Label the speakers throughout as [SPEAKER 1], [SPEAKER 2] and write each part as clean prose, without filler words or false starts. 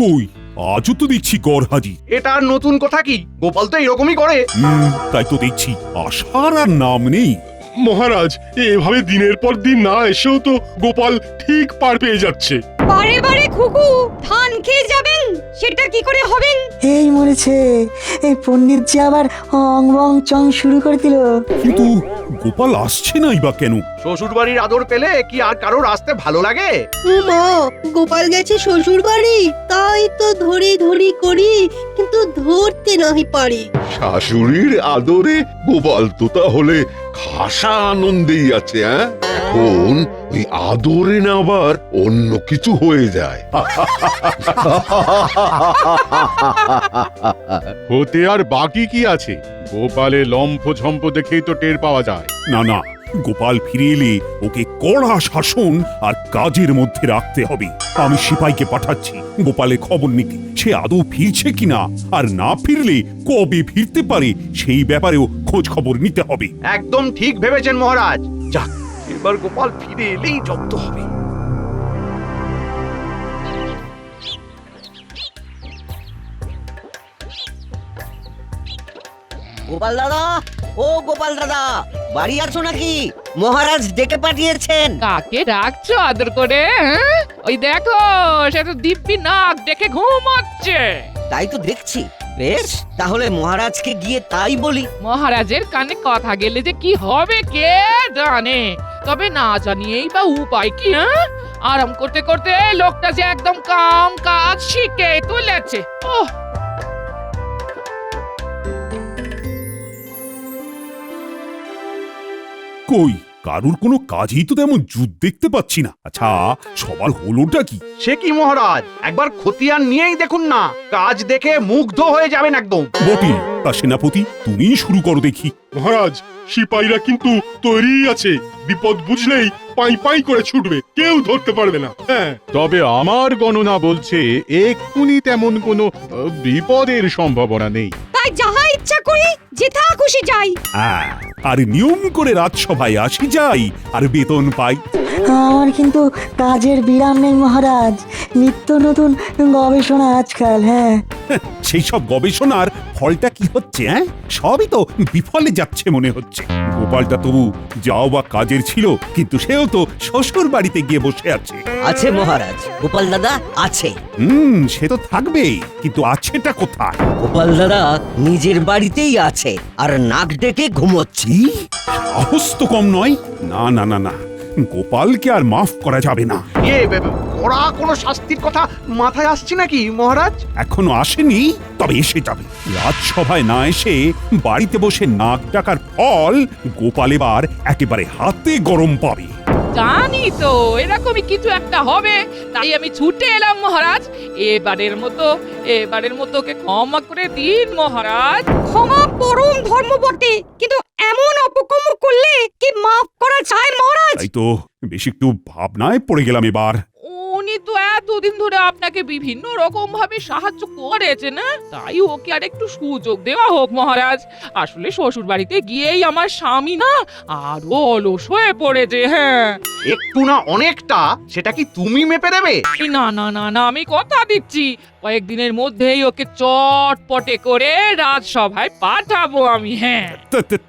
[SPEAKER 1] কই আজও তো দেখছি গড়হাজি।
[SPEAKER 2] এটা আর নতুন কথা কি? গোপাল তো এরকমই করে।
[SPEAKER 1] তাই তো দেখছি আসার আর নাম নেই।
[SPEAKER 3] মহারাজ, এভাবে দিনের পর দিন না এসেও তো গোপাল ঠিক পার পেয়ে যাচ্ছে।
[SPEAKER 4] বারে বারে খুকু ধান খেয়ে যাবেন, সেটা কি করে হবেন?
[SPEAKER 5] এই মরেছে, এই পণ্ডিত যে আবার অং বং চং শুরু করে দিল।
[SPEAKER 1] কিন্তু গোপাল আসছে নাই বা কেন?
[SPEAKER 2] শ্বশুর বাড়ির আদর পেলে কি আর কারোর আসতে ভালো লাগে?
[SPEAKER 6] মা, গোপাল গেছে শ্বশুর বাড়ি, তাই তো ধরি ধরি করি, কিন্তু ধরতে নাহি পারি।
[SPEAKER 7] শাশুড়ির আদরে গোপাল তো তাহলে খাসা আনন্দেই আছে। এখন ওই আদরে না আবার অন্য কিছু হয়ে যায়।
[SPEAKER 3] হতে আর বাকি কি আছে? গোপালের লম্ফ ঝম্প দেখেই তো টের পাওয়া যায়।
[SPEAKER 1] না না, গোপাল ফিরে এলে ওকে কড়া শাসন আর কাজের মধ্যে রাখতে হবে। আমি সিপাইকে পাঠাচ্ছি গোপালের খবর নিতে, সে আদৌ ফিরছে কিনা, আর না ফিরলে কবে ফিরতে পারে সেই ব্যাপারেও খোঁজ খবর নিতে হবে।
[SPEAKER 2] একদম ঠিক ভেবেছেন মহারাজ। যাক, এবার গোপাল ফিরে এলেই জব্দ হবে।
[SPEAKER 8] গোপাল দাদা, ও গোপাল দাদা, বাড়ি আছো নাকি? মহারাজ ডেকে পাঠিয়েছেন।
[SPEAKER 9] কাকে ডাকছো আদর করে? ওই দেখো, সে তো দিব্যি নাক ডেকে ঘুমাচ্ছে।
[SPEAKER 8] তাই তো দেখছি। বেশ, তাহলে মহারাজকে গিয়ে তাই বলি।
[SPEAKER 9] মহারাজের কানে কথা গেলে যে কি হবে কে জানে। তবে না জানিয়েই বা উপায় কি? আরাম করতে করতে লোকটা যে একদম কাম কাজ শিখে তুলেছে। ওহ,
[SPEAKER 1] কই কারুর কোনো কাজই তো তেমন জুত দেখতে পাচ্ছি না। আচ্ছা, সবার হলোটা কি?
[SPEAKER 2] সে কি মহারাজ, একবার খতিয়ান নিয়েই দেখুন না, কাজ দেখে মুগ্ধ হয়ে যাবেন একদম।
[SPEAKER 1] বটে, তা সেনাপতি তুমি শুরু করো দেখি।
[SPEAKER 3] মহারাজ, সিপাহীরা কিন্তু তৈরি আছে, বিপদ বুঝলেই পাই পাই করে ছুটবে, কেউ ধরতে পারবে না। হ্যাঁ, তবে আমার গণনা বলছে এক্ষুনি তেমন কোনো বিপদের সম্ভাবনা নেই।
[SPEAKER 4] তাই যাহা ইচ্ছা করি যেথা খুশি যাই।
[SPEAKER 1] আর নিয়ম করে রাজসভায় আসি যাই আর বেতন পাই।
[SPEAKER 5] আমার কিন্তু কাজের বিরাম নেই মহারাজ, নিত্য নতুন গবেষণা আজকাল। হ্যাঁ,
[SPEAKER 1] সেই সব গবেষণার ফলটা কি হচ্ছে? সবই তো বিফলে যাচ্ছে মনে হচ্ছে। গোপালটা তবু যাও বা কাজের ছিল, কিন্তু সেও তো শ্বশুর বাড়িতে গিয়ে বসে আছে।
[SPEAKER 8] আছে মহারাজ, গোপাল দাদা আছে।
[SPEAKER 1] সে তো থাকবেই, কিন্তু আছেটা কোথায়?
[SPEAKER 8] গোপাল দাদা নিজের বাড়িতেই আছে, আর নাক ডেকে ঘুমোচ্ছি।
[SPEAKER 1] সাহস তো কম নয়। না না না না, গোপালকে আর মাফ করা যাবে না।
[SPEAKER 2] ওরা কোনো শাস্তির কথা মাথায় আসছে নাকি মহারাজ?
[SPEAKER 1] এখনো আসেনি, তবে এসে যাবে। রাজসভায় না এসে বাড়িতে বসে নাক ডাকার ফল গোপাল এবার একেবারে হাতে গরম পাবে।
[SPEAKER 9] জানি তো এরকমই কিছু একটা হবে, তাই আমি ছুটে এলাম মহারাজ। এবারের মতো ওকে ক্ষমা করে দিন মহারাজ।
[SPEAKER 4] ক্ষমা পরম ধর্ম বটে, কিন্তু এমন অপকর্ম করলে কি মাফ করা যায় মহারাজ?
[SPEAKER 1] তাই তো বেশ একটু ভাবনায় পড়ে গেলাম এবার।
[SPEAKER 9] উনি তো এতদিন ধরে আপনাকে বিভিন্ন রকম ভাবে সাহায্য করেছে না, তাই ওকে আর একটু সুযোগ দেওয়া হোক মহারাজ। আসলে শ্বশুর বাড়িতে গিয়েই আমার স্বামী না আরো অলস হয়ে পড়েছে। হ্যাঁ,
[SPEAKER 2] একটু না অনেকটা, সেটা কি তুমি মেপে দেবে?
[SPEAKER 9] না না না না, আমি কথা দিচ্ছি কয়েকদিনের মধ্যেই ওকে চটপটে করে রাজসভায় পাঠাবো আমি। হ্যাঁ,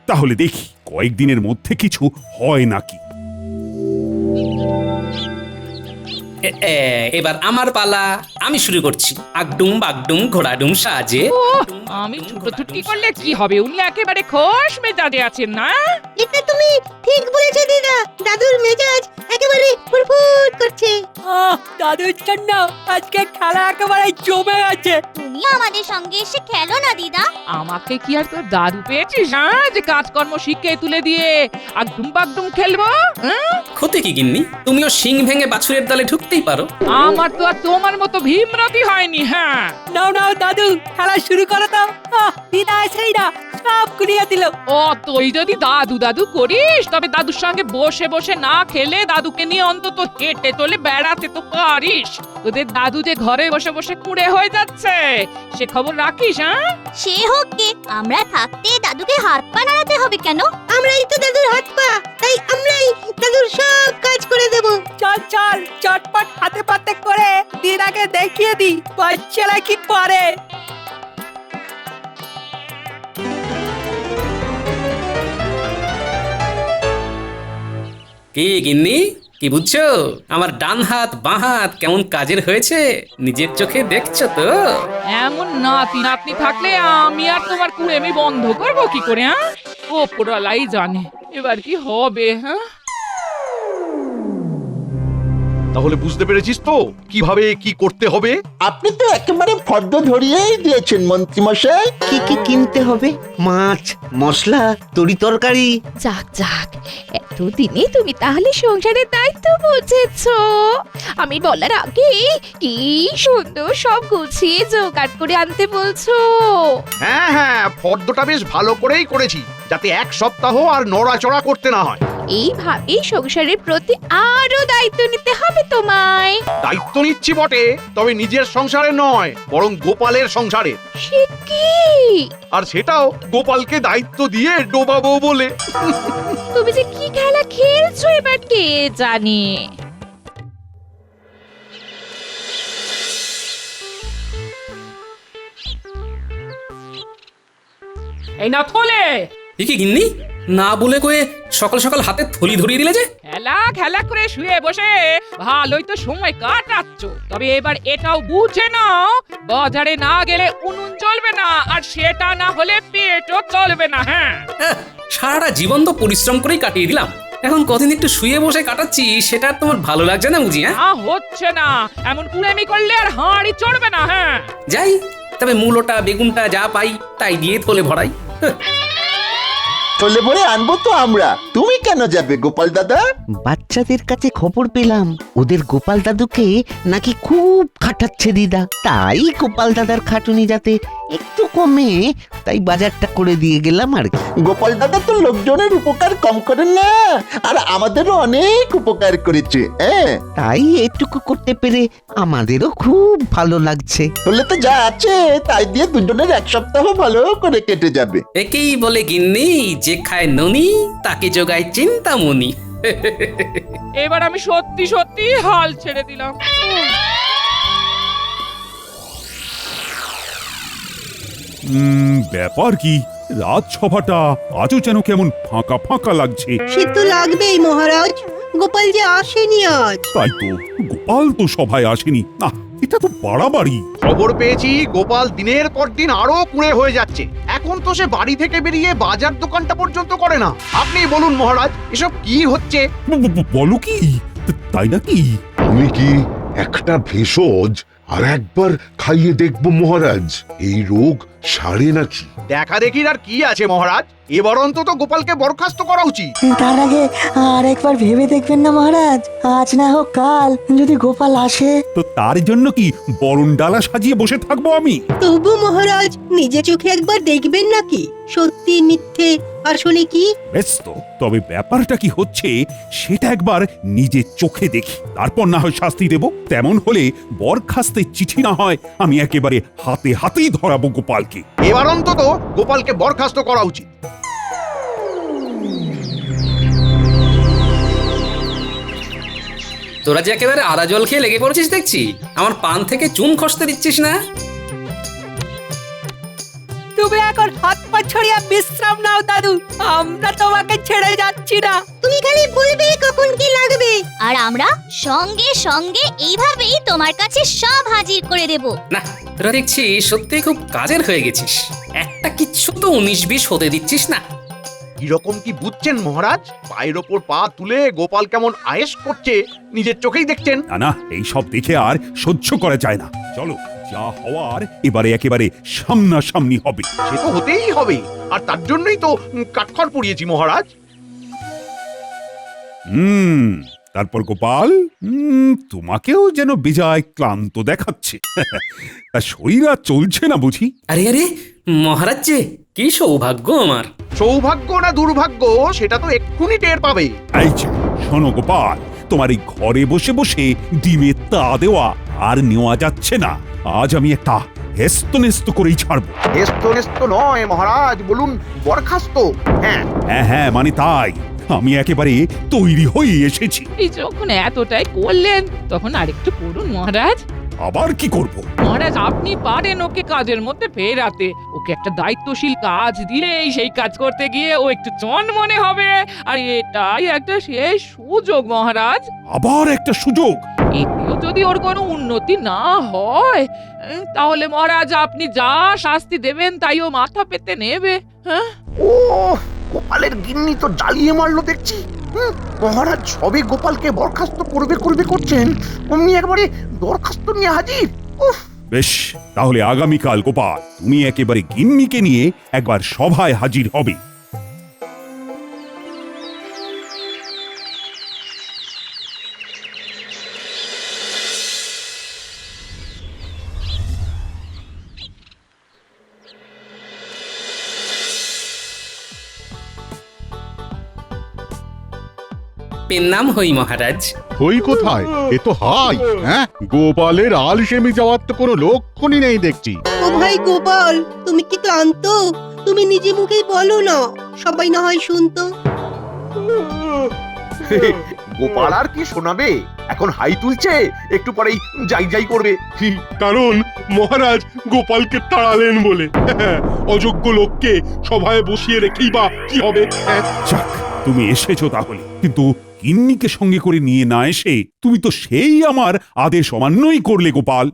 [SPEAKER 1] তাহলে দেখি কয়েকদিনের মধ্যে কিছু হয় নাকি।
[SPEAKER 10] এবার আমার পালা, আমি শুরু করছি। আগডুম বাগডুম ঘোড়াডুম সাজে।
[SPEAKER 9] আমি ছুটোছুটি করলে কি হবে? উনি একেবারে খোশ মেজাজে আছেন না?
[SPEAKER 6] এটা তুমি ঠিক বলেছো দিদা, দাদুর মেজাজ একেবারে ফুরফুর করছে।
[SPEAKER 4] দাদুর জন্য আজকে খেলা একেবারে জমে আছে।
[SPEAKER 11] তুমি আমাদের সঙ্গে এসে খেলো না দিদা।
[SPEAKER 9] আমাকে কি আর তোর দাদু পেয়েছিস যে কাজকর্ম শিখে তুলে দিয়ে আগডুম বাগডুম খেলবো?
[SPEAKER 10] ক্ষতি কি গিন্নি, তুমিও শিং ভেঙে বাছুরের দলে ঢুকতেই পারো।
[SPEAKER 9] আমার তো আর তোমার মতো ভীমরতি হয়নি। হ্যাঁ,
[SPEAKER 4] নাও নাও দাদু, খেলা শুরু করো তো। দিদা এসেই না সব গুলিয়ে দিল।
[SPEAKER 9] তুই যদি দাদু দাদু করিস, তবে দাদুর সঙ্গে বসে বসে না খেলে দাদুকে নিয়ে অন্তত হেঁটে চলে বেড়াতে তো পারিস। তোদের দাদু যে ঘরে বসে বসে কুঁড়ে হয়ে যাচ্ছে, সে খবর রাখিস?
[SPEAKER 11] সে হোক গে, আমরা থাকতে দাদুকে হাত পা নাড়াতে হবে কেন?
[SPEAKER 6] আমরাই তো দাদুর হাত পা, তাই আমরাই দাদুর সব কাজ করে দেব। চল চল চটপট হাতে পাতে করে দিদাকে দেখিয়ে দি বাচ্চারা কি পারে।
[SPEAKER 10] কি গিন্নি, কি বুঝছো? আমার ডান হাত বাঁ হাত কেমন কাজের হয়েছে নিজের চোখে দেখছো তো?
[SPEAKER 9] এমন নাতি নাতনি থাকলে আমি আর তোমার কুড়েমি বন্ধ করবো কি করে? হ্যাঁ, ওপরওয়ালাই জানে এবার কি হবে। হ্যাঁ,
[SPEAKER 2] তাহলে বুঝতে পেরেছিস তো কিভাবে কি করতে হবে?
[SPEAKER 12] আপনি তো একেবারে ফর্দ ধরিয়েই দিয়েছেন মন্ত্রী মশাই।
[SPEAKER 8] কি কি কিনতে হবে? মাছ, মশলা, তরি তরকারি।
[SPEAKER 11] যাক যাক, এতদিনে তুমি তাহলে সংসারের দায়িত্ব বুঝেছো। আমি বলার আগে কি সুন্দর সব গুছিয়ে জোগাড় করে আনতে বলছো।
[SPEAKER 2] হ্যাঁ হ্যাঁ, ফর্দটা বেশ ভালো করেই করেছি, যাতে এক সপ্তাহ আর নড়াচড়া করতে না হয়।
[SPEAKER 11] এইভাবেই সংসারের প্রতি আরো দায়িত্ব নিতে হবে তোমায়।
[SPEAKER 2] দায়িত্ব নিচ্ছি বটে, তবে নিজের সংসারে নয়, বরং গোপালের সংসারে।
[SPEAKER 11] সে কি?
[SPEAKER 2] আর সেটাও গোপালকে দায়িত্ব দিয়ে ডোবাবো বলে।
[SPEAKER 11] তুমি যে কি খেলা খেলছো এবার কে জানে।
[SPEAKER 9] এই না থলে,
[SPEAKER 10] এ কি গিন্নি, না বলে কয়ে সকাল সকাল হাতে থলি ধরিয়ে দিলে যে?
[SPEAKER 9] খেলা খেলা করে শুয়ে বসে ভালোই তো সময় কাটাচ্ছ, তবে এবার এটাও বুঝে নাও বাজারে না গেলে উনুন চলবে না, আর সেটা না হলে পেটও চলবে না। হ্যাঁ,
[SPEAKER 10] সারাটা জীবন তো পরিশ্রম করেই কাটিয়ে দিলাম, এখন কদিন একটু শুয়ে বসে কাটাচ্ছি, সেটা আর তোমার ভালো লাগছে না বুঝি? হ্যাঁ,
[SPEAKER 9] না হচ্ছে না, এমন কুড়েমি করলে আর হাঁড়ি চড়বে না। হ্যাঁ,
[SPEAKER 10] যাই, তবে মূলোটা বেগুনটা যা পাই তাই দিয়ে থলে ভরাই।
[SPEAKER 12] চলে পরে আনবো তো আমরা, তুমি কেন যাবে গোপাল দাদা?
[SPEAKER 8] বাচ্চাদের কাছে খবর পেলাম ওদের গোপাল দাদুকে নাকি খুব খাটাচ্ছে দিদা, তাই গোপাল দাদার খাটুনি যাতে একটু কমে, তাই বাজারটা করে দিয়ে গেলাম আর কি।
[SPEAKER 12] গোপাল দাদা তো লোকজনের উপকার কম করেন না, আর আমাদেরও অনেক উপকার করেছে। হ্যাঁ,
[SPEAKER 8] তাই এটুকু করতে পেরে আমাদেরও খুব ভালো লাগছে।
[SPEAKER 12] হলে তো যা আছে তাই দিয়ে দুজনের এক সপ্তাহ ভালো করে কেটে যাবে।
[SPEAKER 10] একেই বলে গিন্নি, যে খায় ননি তাকে যোগায় চিন্তামণি।
[SPEAKER 9] এবার আমি সত্যি সত্যি হাল ছেড়ে দিলাম।
[SPEAKER 1] ব্যাপার কি, রাজসভাটা আজও যেন কেমন ফাঁকা ফাঁকা লাগছে।
[SPEAKER 6] সে তো লাগবেই মহারাজ, গোপাল যে আসেনি আজ।
[SPEAKER 1] তাই তো, গোপাল তো সভায় আসেনি। না, এটা তো বাড়াবাড়ি।
[SPEAKER 2] খবর পেয়েছি গোপাল দিনের পর দিন আরো কুঁড়ে হয়ে যাচ্ছে। এখন তো সে বাড়ি থেকে বেরিয়ে বাজার দোকানটা পর্যন্ত করে না। আপনি বলুন মহারাজ, এসব কি হচ্ছে?
[SPEAKER 1] বলো কি, তাই নাকি?
[SPEAKER 7] আমি কি একটা ভেষজ আর একবার খাইয়ে দেখবো মহারাজ, এই রোগ সারে নাকি?
[SPEAKER 2] দেখা দেখির আর কি আছে মহারাজ, এবার অন্তত গোপালকে বরখাস্ত করা উচিত।
[SPEAKER 5] তার আগে আর একবার ভেবে দেখবেন না মহারাজ, আজ না হোক কাল যদি গোপাল আসে।
[SPEAKER 1] তো তার জন্য কি বরণ ডালা সাজিয়ে বসে থাকবো আমি?
[SPEAKER 6] তবু মহারাজ নিজে চোখে একবার দেখবেন নাকি সত্যি মিথ্যে আসলে কি?
[SPEAKER 1] বেশ তো, তবে ব্যাপারটা কি হচ্ছে সেটা একবার নিজে চোখে দেখি, তারপর না হয় শাস্তি দেব। তেমন হলে বরখাস্তের চিঠি না হয় আমি একেবারে হাতে হাতেই ধরাবো গোপালকে।
[SPEAKER 2] এবার অন্তত গোপালকে বরখাস্ত করা উচিত।
[SPEAKER 10] তোরা যে একেবারে আদা জল খেয়ে লেগে পড়েছিস দেখছি, আমার পান থেকে চুন খসতে দিচ্ছিস না।
[SPEAKER 6] তুমি এখন হাত পা ছড়িয়ে বিশ্রাম নাও দাদু, আমরা তোমাকে ছেড়ে যাচ্ছি না। তুমি খালি বলবে কখন কি লাগবে,
[SPEAKER 11] আর আমরা সঙ্গে সঙ্গে এইভাবেই তোমার কাছে সব হাজির করে দেব।
[SPEAKER 10] না, তোরা দেখছি সত্যি খুব কাজের হয়ে গেছিস, একটা কিচ্ছু তো 19-20 হতে দিচ্ছিস না।
[SPEAKER 2] এরকম কি বুঝছেন মহারাজ? পায়ের ওপর পা তুলে গোপাল কেমন আয়েশ করছে নিজের চোখেই দেখছেন।
[SPEAKER 1] না না, এই সব দেখে আর সহ্য করা যায় না। চলো, যা হওয়ার এবারে একেবারে সামনাসামনি হবে।
[SPEAKER 2] সে তো হতেই হবে, আর তার জন্যই তো কাঠখড় পুড়িয়েছি মহারাজ।
[SPEAKER 1] তারপর গোপাল, তোমাকেও যেন বেজায় ক্লান্ত দেখাচ্ছে। তা শরীর আর চলছে না বুঝি?
[SPEAKER 10] আরে আরে মহারাজ, যে কি সৌভাগ্য আমার।
[SPEAKER 2] সৌভাগ্য না দুর্ভাগ্য সেটা তো এক্ষুনি টের পাবে।
[SPEAKER 1] এই যে, শোনো গোপাল, তোমার এই ঘরে বসে বসে ডিমের তা দেওয়া আর নেওয়া যাচ্ছে না। আজ আমি একটা হেস্ত নেস্ত করেই ছাড়বো।
[SPEAKER 2] হেস্ত নেস্ত নয় মহারাজ, বলুন বরখাস্ত। হ্যাঁ
[SPEAKER 1] হ্যাঁ হ্যাঁ, মানে তাই। আমি একেবারে তৈরি হয়ে এসেছি।
[SPEAKER 9] এই যখন এতটাই করলেন তখন আরেকটু করুন মহারাজ।
[SPEAKER 1] আবার কি করব?
[SPEAKER 9] মহারাজ আপনি পারেন ওকে কাজের মধ্যে ফেরাতে। ওকে একটা দায়িত্বশীল কাজ দিলেই সেই কাজ করতে গিয়ে ও একটু মনে হবে। আর এটাই একটা শেষ সুযোগ মহারাজ।
[SPEAKER 1] আবার একটা সুযোগ?
[SPEAKER 9] এতেও যদি ওর কোনো উন্নতি না হয় তাহলে মহারাজ আপনি যা শাস্তি দেবেন তাই ও মাথা পেতে নেবে। হ্যাঁ,
[SPEAKER 2] ও গোপালের গিন্নি তো জ্বালিয়ে মারলো দেখছি। মহারাজ সবে গোপালকে বরখাস্ত করবে করছেন, অমনি একবারে দরখাস্ত নিয়ে হাজির।
[SPEAKER 1] বেশ, তাহলে আগামীকাল গোপাল তুমি একেবারে গিন্নিকে নিয়ে একবার সভায় হাজির হবে।
[SPEAKER 10] পেন নাম হই মহারাজ।
[SPEAKER 3] ওই কোথায়? এ তো হাই। হ্যাঁ, গোপালের আলসেমি যাওয়ার তো কোনো লক্ষণই নেই দেখছি।
[SPEAKER 6] ও ভাই গোপাল, তুমি কি ক্লান্ত? তুমি নিজে মুখেই বলো না, সবাই না হয় শুনতো।
[SPEAKER 2] গোপাল আর কি শোনাবে, এখন হাই তুলছে, একটু পরেই যাই করবে।
[SPEAKER 3] কারণ মহারাজ গোপালকে তাড়ালেন বলে। অযোগ্য লোককে সভায় বসিয়ে রেখেই বা কি হবে?
[SPEAKER 1] যাক, তুমি এসেছো তাহলে, কিন্তু গিন্নিকে সঙ্গে করে নিয়ে না এসে তুমি তো সেই আমার আদেশ অমান্যই করলে গোপাল।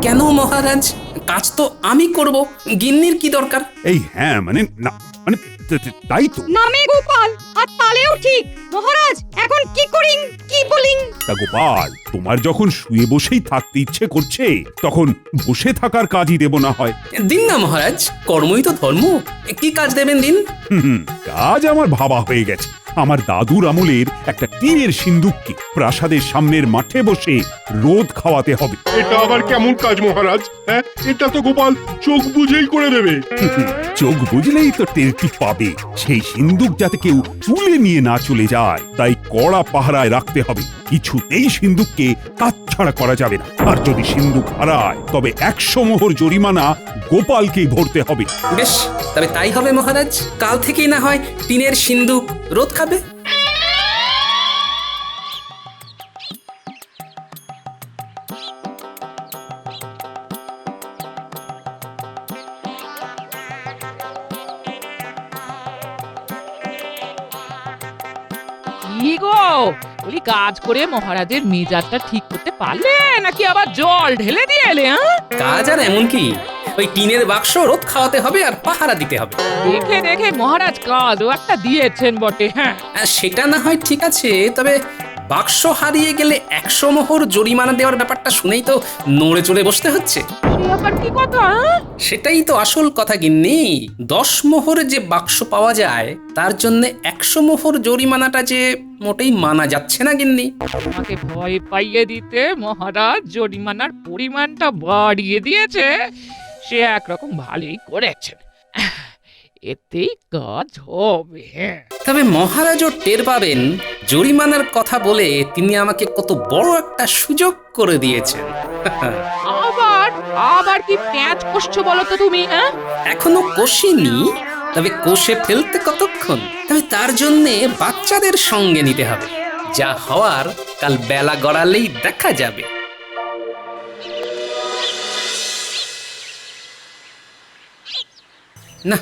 [SPEAKER 10] কেন মহারাজ? কাজ তো আমি করব, গিন্নির কি দরকার?
[SPEAKER 1] এই হ্যাঁ, মানে না, মানে তাই তো।
[SPEAKER 4] নামে গোপাল আর তালেও ঠিক। মহারাজ এখন কি করিন, কি বলিন?
[SPEAKER 1] তা গোপাল, তোমার যখন শুয়ে বসেই থাকতে ইচ্ছে করছে তখন বসে থাকার কাজই দেব না হয়।
[SPEAKER 10] দিন না মহারাজ, কর্মই তো ধর্ম। কি কাজ দেবেন দিন?
[SPEAKER 1] কাজ আমার ভাবা হয়ে গেছে। আমার দাদুর আমলের একটা টিনের সিন্দুককে প্রাসাদের সামনের মাঠে বসে রোদ খাওয়াতে হবে।
[SPEAKER 3] এটা আবার কেমন কাজ মহারাজ? হ্যাঁ, এটা তো গোপাল চোখ বুঝেই করে দেবে।
[SPEAKER 1] চোখ বুঝলেই তো টেরটি পাবে। সেই সিন্দুক যাতে কেউ তুলে নিয়ে না চলে যায়, তাই কড়া পাহারায় রাখতে হবে। কিছুতেই সিন্দুককে কাটছাড়া করা যাবে না। আর যদি সিন্দুক হারায় তবে 100 মোহর জরিমানা গোপালকেই ভরতে হবে।
[SPEAKER 10] বেশ, তবে তাই হবে মহারাজ। কাল থেকেই না হয় টিনের সিন্দুক রোদ খাবে।
[SPEAKER 9] কি গো, বলি কাজ করে মহারাজের মেজাজটা ঠিক করতে পারলে নাকি আবার জল ঢেলে দিয়ে এলে?
[SPEAKER 10] কাজ আর এমন কি, ওই টিনের বাক্স রোদ খাওয়াতে হবে আর পাহারা দিতে হবে।
[SPEAKER 9] দেখে দেখে মহারাজ কাজও একটা দিয়েছেন বটে। হ্যাঁ,
[SPEAKER 10] সেটা না হয় ঠিক আছে, তবে বাক্স হারিয়ে গেলে 100 মোহর জরিমানা দেওয়ার ব্যাপারটা শুনেই তো নড়ে চড়ে বসতে হচ্ছে।
[SPEAKER 9] সে আবার কি কথা?
[SPEAKER 10] সেটাই তো আসল কথা গিন্নি। 10 মোহর যে বাক্স পাওয়া যায় তার জন্য 100 মোহর জরিমানাটা যে মোটেই মানা যাচ্ছে না গিন্নি।
[SPEAKER 9] আমাকে ভয় পাইয়ে দিতে মহারাজ জরিমানার পরিমাণটা বাড়িয়ে দিয়েছে। সে একরকম ভালোই করেছেন, এতেই কাজ হবে।
[SPEAKER 10] তবে মহারাজও টের পাবেন জরিমানার কথা বলে তিনি আমাকে কত বড় একটা সুযোগ করে দিয়েছেন।
[SPEAKER 9] আবার আবার কি প্যাঁচ কষছো বলো তো তুমি?
[SPEAKER 10] এখনো কষিনি, তবে কষে ফেলতে কতক্ষণ। তবে তার জন্য বাচ্চাদের সঙ্গে নিতে হবে। যা হওয়ার কাল বেলা গড়ালেই দেখা যাবে। না,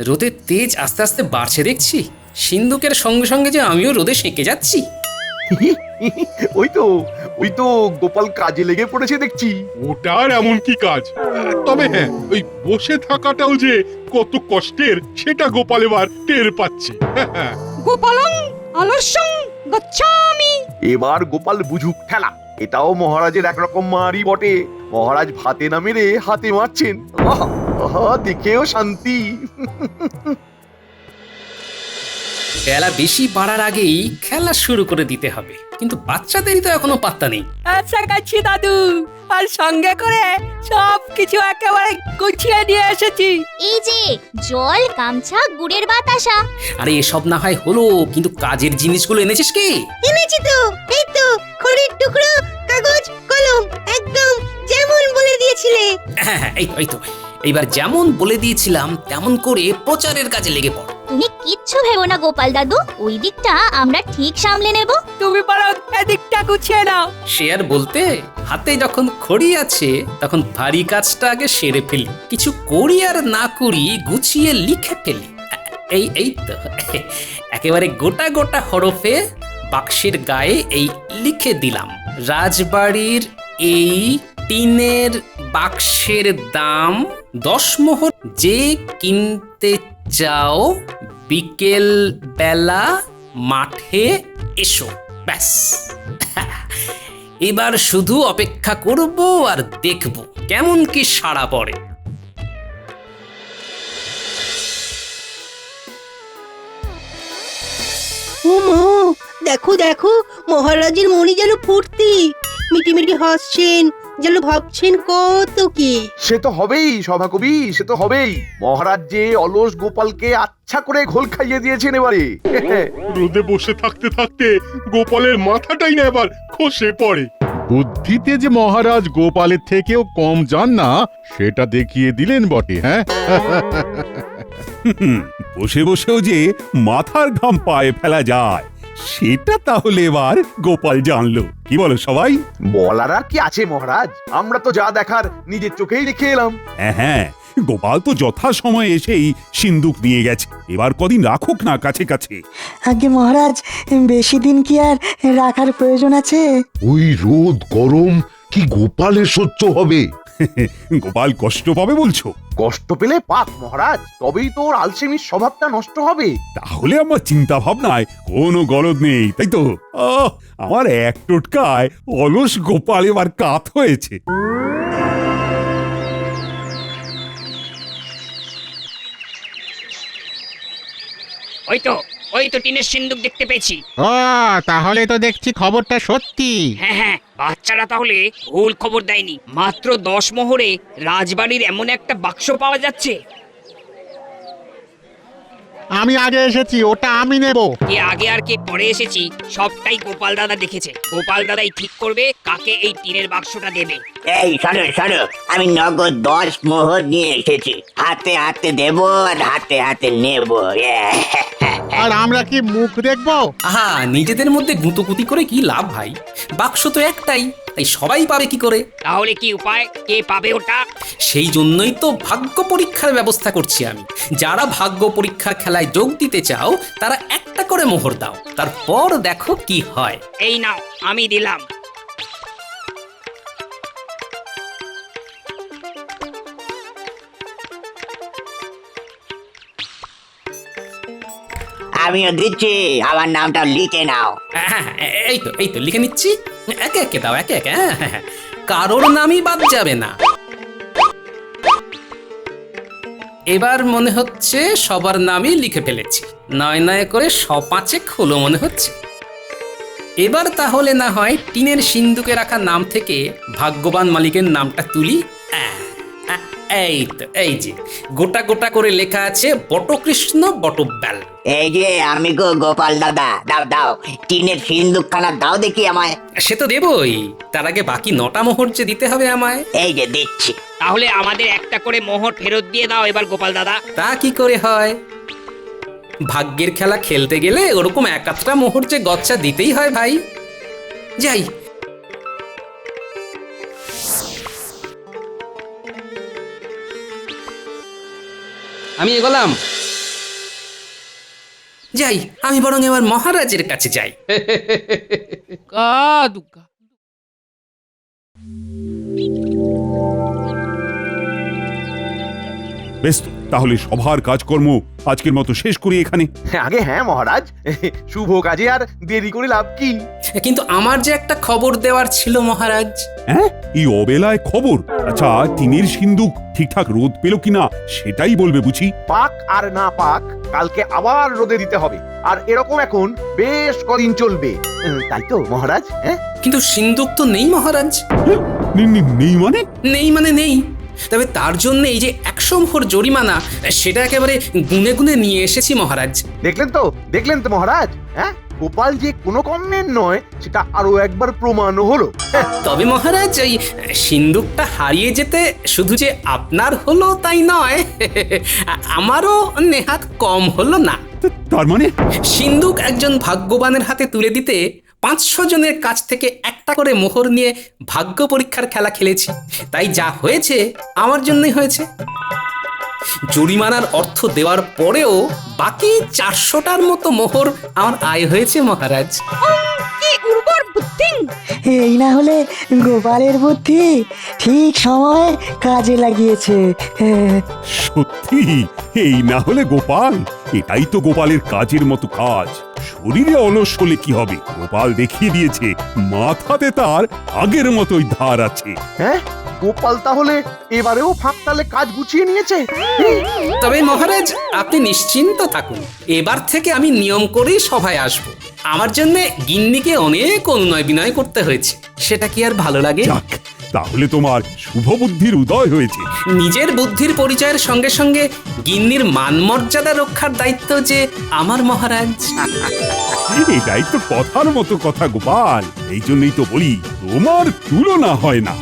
[SPEAKER 10] রোদের তেজ আস্তে আস্তে বাড়ছে দেখছি। সিন্দুকের সঙ্গে সঙ্গে যে আমিও রোদে সেঁকে যাচ্ছি।
[SPEAKER 2] ওই তো গোপাল কাজে লেগে পড়েছে দেখছি।
[SPEAKER 3] ওটার এমন কি কাজ? তবে হ্যাঁ, ওই বসে থাকাটাও যে কত কষ্টের সেটা গোপাল এবার টের পাচ্ছে।
[SPEAKER 4] গোপালং আলস্যং গচ্ছামি।
[SPEAKER 2] এবার গোপাল বুঝুক ঠেলা। এটাও মহারাজের একরকম মারি বটে। মহারাজ ভাতে না মেরে হাতে মারছেন। দেখেও শান্তি।
[SPEAKER 10] বেলা বেশি বাড়ার আগেই খেলা শুরু করে দিতে হবে, কিন্তু বাচ্চাদেরই তো এখনো পাত্তা নেই।
[SPEAKER 6] আচ্ছা কাছি দাদু, আর সঙ্গে করে সব কিছু একেবারে গুছিয়ে নিয়ে এসেছি।
[SPEAKER 11] এই যে জল, গামছা, গুড়ের বাতাসা।
[SPEAKER 10] আরে এসব না হয় হলো, কিন্তু কাজের জিনিসগুলো এনেছিস কি?
[SPEAKER 6] এনেছি তো, এই তো খড়ির টুকরো, কাগজ, কলম, একদম যেমন বলে দিয়েছিলে।
[SPEAKER 10] হ্যাঁ, এই তো এইবার যেমন বলে দিয়েছিলাম তেমন করে প্রচারের কাজে লেগে পড়।
[SPEAKER 11] তুমি কিচ্ছু ভেবো না গোপাল দাদু, ওই দিকটা আমরা ঠিক সামলে নেব।
[SPEAKER 6] তুমি বরং এদিকটা গুছিয়ে নাও।
[SPEAKER 10] সে আর বলতে, হাতে যখন খড়ি আছে তখন ভারী কাজটা আগে সেরে ফেলি, কিছু করি আর না করি গুছিয়ে লিখে ফেলি। এই তো একেবারে গোটা গোটা হরফে বাক্সের গায়ে এই লিখে দিলাম, রাজবাড়ির এই টিনের বাক্সের দাম 10 মোহর, যে কিনতে চাও বিকেল বেলা মাঠে এসো। ব্যাস, এবার শুধু অপেক্ষা করব আর দেখব কেমন কি সাড়া পড়ে।
[SPEAKER 6] ও মা, দেখো দেখো, মহারাজের মনি যেন ফুর্তি, মিটিমিটি হাসছেন, যেন ভাবছেন কত কি।
[SPEAKER 2] সে তো হবেই সভাকবি, সে তো হবেই। মহারাজ যে অলস গোপালকে আচ্ছা করে ঘোল খাইয়ে দিয়েছেন এবারে।
[SPEAKER 3] রোদে বসে থাকতে থাকতে গোপালের মাথাটাই না এবার খসে পড়ে। বুদ্ধিতে যে মহারাজ গোপালের থেকেও কম যান না সেটা দেখিয়ে দিলেন বটে। হ্যাঁ,
[SPEAKER 1] বসে বসেও যে মাথার ঘাম পায়ে ফেলা যায় সেটা তাহলে এবার গোপাল জানলো। কি বলো সবাই?
[SPEAKER 2] বলার আর কি আছে মহারাজ, আমরা তো যা দেখার নিজের চোখেই দেখে এলাম।
[SPEAKER 1] হ্যাঁ, গোপাল তো যথা সময়ে এসেই সিন্দুক নিয়ে গেছে, এবার কদিন রাখুক না কাছে কাছে।
[SPEAKER 5] আগে মহারাজ, বেশি দিন কি আর রাখার প্রয়োজন আছে?
[SPEAKER 7] ওই রোদ গরম কি গোপালের সহ্য হবে?
[SPEAKER 1] গোপাল কষ্ট পাবে বলছো?
[SPEAKER 2] কষ্ট পেলে পাক মহারাজ, তবেই তো ওর আলসেমির স্বভাবটা নষ্ট হবে।
[SPEAKER 1] তাহলে আমার চিন্তা ভাবনায় কোনো গলদ নেই, তাই তো? আমার এক টোটকায় অলস গোপাল এবার কাত হয়েছে।
[SPEAKER 13] ওই তো টিনের সিন্দুক দেখতে পেয়েছি।
[SPEAKER 14] ও, তাহলে তো দেখছি খবরটা সত্যি।
[SPEAKER 13] হ্যাঁ হ্যাঁ, বাচ্চারা তাহলে ভুল খবর দেয়নি। মাত্র 10 মোহরে রাজবাড়ির এমন একটা বাক্স পাওয়া যাচ্ছে।
[SPEAKER 14] আমি আগে এসেছি, ওটা আমি নেব।
[SPEAKER 13] কে আগে আর কে পরে এসেছি সবটাই গোপাল দাদা দেখেছে। গোপাল দাদাই ঠিক করবে কাকে এই টিনের বাক্সটা দেবে।
[SPEAKER 15] এই শোনো শোনো, আমি নগদ 10 মোহর নিয়ে এসেছি। হাতে হাতে দেব আর হাতে হাতে নেব।
[SPEAKER 14] আর আমরা কি মুখ দেখবো?
[SPEAKER 10] আহা, নিজেদের মধ্যে গুঁতোগুতি করে কি লাভ ভাই? বাক্স তো একটাই, তাই সবাই পাবে কি করে?
[SPEAKER 13] তাহলে কি উপায়, কে পাবে ওটা?
[SPEAKER 10] সেই জন্যই তো ভাগ্য পরীক্ষার ব্যবস্থা করছি আমি। যারা ভাগ্য পরীক্ষার খেলায় যোগ দিতে চাও তারা একটা করে মোহর দাও, তারপর দেখো কি হয়।
[SPEAKER 13] এই নাও, আমি দিলাম।
[SPEAKER 15] আমিও দিচ্ছি, আমার নামটা লিখে নাও।
[SPEAKER 10] এই তো লিখে নিচ্ছি। একে একে দাও, একে একে। হ্যাঁ, কারোর নামই বাদ যাবে না। এবার মনে হচ্ছে সবার নামই লিখে ফেলেছি। নয় নয় করে 5 হলো মনে হচ্ছে। এবার তাহলে না হয় টিনের সিন্দুকে রাখা নাম থেকে ভাগ্যবান মালিকের নামটা তুলি। এই তো, এই যে গোটা গোটা করে লেখা আছে বটকৃষ্ণ বটব্যাল।
[SPEAKER 15] এই যে আমি গো গোপাল দাদা, দাও দাও টিনের সিন্দুকখানা দাও দেখি আমায়।
[SPEAKER 10] সে তো দেবই, তার আগে বাকি 9টা মোহর যে দিতে হবে আমায়।
[SPEAKER 15] এই যে দিচ্ছি।
[SPEAKER 13] তাহলে আমাদের একটা করে মোহর ফেরত দিয়ে দাও এবার গোপাল দাদা।
[SPEAKER 10] তা কি করে হয়? ভাগ্যের খেলা খেলতে গেলে ওরকম 1-8টা মোহর যে গচ্চা দিতেই হয় ভাই। যাই, আমি এগোলাম। যাই, আমি বরং এবার মহারাজের কাছে যাই।
[SPEAKER 9] দুগ্গা
[SPEAKER 1] বেশ, তাহলে সভার কাজকর্ম আজকের মতো শেষ করি এখানে।
[SPEAKER 2] আগে হ্যাঁ মহারাজ, শুভ কাজে আর দেরি করে লাভ কি?
[SPEAKER 10] কিন্তু আমার যে একটা খবর দেওয়ার ছিল মহারাজ।
[SPEAKER 1] হ্যাঁ, এই অবেলায় খবর? আচ্ছা, টিনের সিন্দুক ঠিকঠাক রোদ পেল কিনা সেটাই বলবে বুঝি।
[SPEAKER 2] পাক আর না পাক, কালকে আবার রোদে দিতে হবে। আর এরকম এখন বেশ কদিন চলবে, তাই তো মহারাজ? হ্যাঁ,
[SPEAKER 10] কিন্তু সিন্দুক তো নেই মহারাজ।
[SPEAKER 1] নেই মানে?
[SPEAKER 10] নেই মানে নেই। তবে তার জন্য এই যে 100 মোহর জরিমানা, সেটা একেবারে গুনে গুনে নিয়ে এসেছি মহারাজ।
[SPEAKER 2] দেখলেন তো মহারাজ, হ্যাঁ গোপাল যে কোনো কমের নয় সেটা আরো একবার প্রমাণ হলো।
[SPEAKER 10] তবে মহারাজ, এই সিন্দুকটা হারিয়ে যেতে শুধু যে আপনার হলো তাই নয়, আমারও নেহাত কম হলো না।
[SPEAKER 1] তার মানে
[SPEAKER 10] সিন্ধুক একজন ভাগ্যবানের হাতে তুলে দিতে 500 জনের কাছ থেকে একটা করে মোহর নিয়ে ভাগ্য পরীক্ষার খেলা খেলেছি, তাই যা হয়েছে আমার জন্যই হয়েছে। জরিমানার অর্থ দেওয়ার পরেও বাকি 400টার মতো মোহর আমার আয় হয়েছে মহারাজ।
[SPEAKER 4] কি উর্বর বুদ্ধি!
[SPEAKER 5] এই না হলে গোপালের বুদ্ধি ঠিক সময় কাজে লাগিয়েছে। হ্যাঁ,
[SPEAKER 1] সত্যি এই না হলে গোপাল, এটাই তো গোপালের কাজের মতো কাজ। শরীরে অলস হলে কি হবে, গোপাল দেখিয়ে দিয়েছে মাথাতে তার আগের মতোই ধার আছে।
[SPEAKER 2] হ্যাঁ, গোপাল তাহলে এবারেও ফাঁকতালে কাজ গুছিয়ে নিয়েছে।
[SPEAKER 10] তবে মহারাজ আপনি নিশ্চিন্ত থাকুন, এবার থেকে আমি নিয়ম করেই সভায় আসব। আমার জন্য গিন্নিকে অনেক অনুনয় বিনয় করতে হয়েছে, সেটা কি আর ভালো লাগে?
[SPEAKER 1] যাক, তাহলে তোমার শুভ বুদ্ধির উদয় হয়েছে।
[SPEAKER 10] নিজের বুদ্ধির পরিচয়ের সঙ্গে সঙ্গে গিন্নির মান মর্যাদা রক্ষার দায়িত্ব যে আমার মহারাজ।
[SPEAKER 1] এটাই তো কথার মতো কথা গোপাল, এই জন্যই তো বলি তোমার তুলনা হয় না।